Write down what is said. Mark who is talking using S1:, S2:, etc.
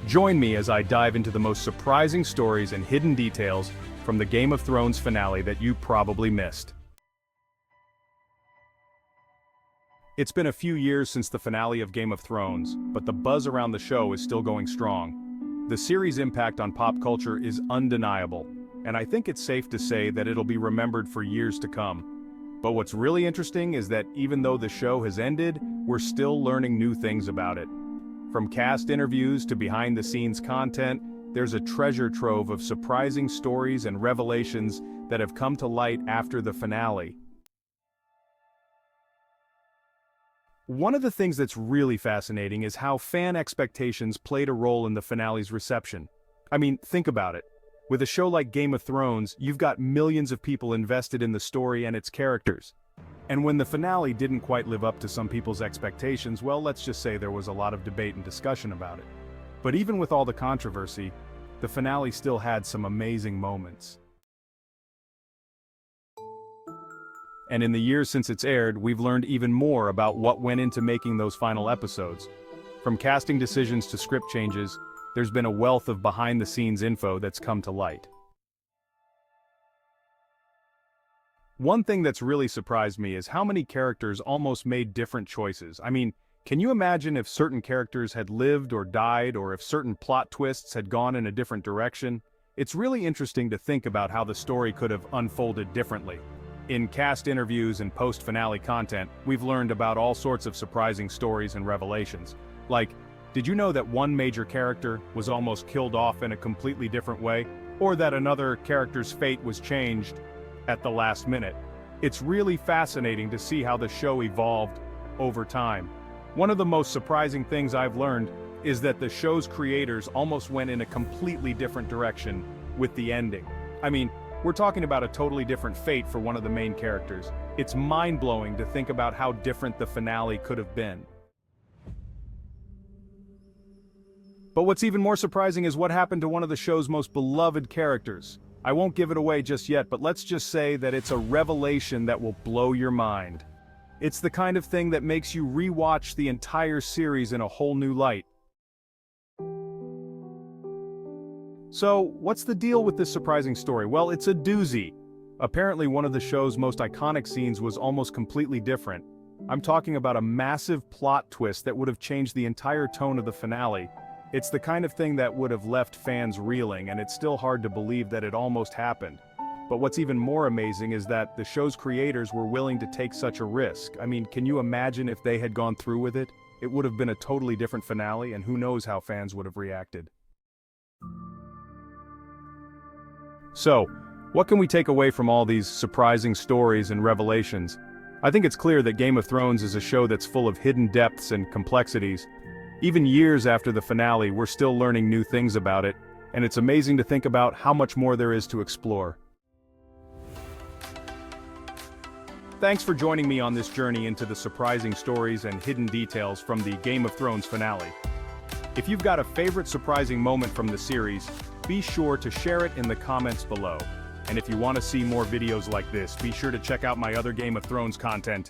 S1: Join me as I dive into the most surprising stories and hidden details from the Game of Thrones finale that you probably missed. It's been a few years since the finale of Game of Thrones, but the buzz around the show is still going strong. The series' impact on pop culture is undeniable, and I think it's safe to say that it'll be remembered for years to come. But what's really interesting is that even though the show has ended, we're still learning new things about it. From cast interviews to behind-the-scenes content, there's a treasure trove of surprising stories and revelations that have come to light after the finale. One of the things that's really fascinating is how fan expectations played a role in the finale's reception. I mean, think about it. With a show like Game of Thrones, you've got millions of people invested in the story and its characters. And when the finale didn't quite live up to some people's expectations, well, let's just say there was a lot of debate and discussion about it. But even with all the controversy, the finale still had some amazing moments. And in the years since it's aired, we've learned even more about what went into making those final episodes. From casting decisions to script changes, there's been a wealth of behind-the-scenes info that's come to light. One thing that's really surprised me is how many characters almost made different choices. I mean, can you imagine if certain characters had lived or died, or if certain plot twists had gone in a different direction? It's really interesting to think about how the story could have unfolded differently. In cast interviews and post-finale content, we've learned about all sorts of surprising stories and revelations. Like, did you know that one major character was almost killed off in a completely different way? Or that another character's fate was changed at the last minute? It's really fascinating to see how the show evolved over time. One of the most surprising things I've learned is that the show's creators almost went in a completely different direction with the ending. I mean, we're talking about a totally different fate for one of the main characters. It's mind-blowing to think about how different the finale could have been. But what's even more surprising is what happened to one of the show's most beloved characters. I won't give it away just yet, but let's just say that it's a revelation that will blow your mind. It's the kind of thing that makes you re-watch the entire series in a whole new light. So, what's the deal with this surprising story? Well, it's a doozy. Apparently, one of the show's most iconic scenes was almost completely different. I'm talking about a massive plot twist that would have changed the entire tone of the finale. It's the kind of thing that would have left fans reeling, and it's still hard to believe that it almost happened. But what's even more amazing is that the show's creators were willing to take such a risk. I mean, can you imagine if they had gone through with it? It would have been a totally different finale, and who knows how fans would have reacted. So, what can we take away from all these surprising stories and revelations? I think it's clear that Game of Thrones is a show that's full of hidden depths and complexities. Even years after the finale, we're still learning new things about it, and it's amazing to think about how much more there is to explore. Thanks for joining me on this journey into the surprising stories and hidden details from the Game of Thrones finale. If you've got a favorite surprising moment from the series, be sure to share it in the comments below. And if you want to see more videos like this, be sure to check out my other Game of Thrones content.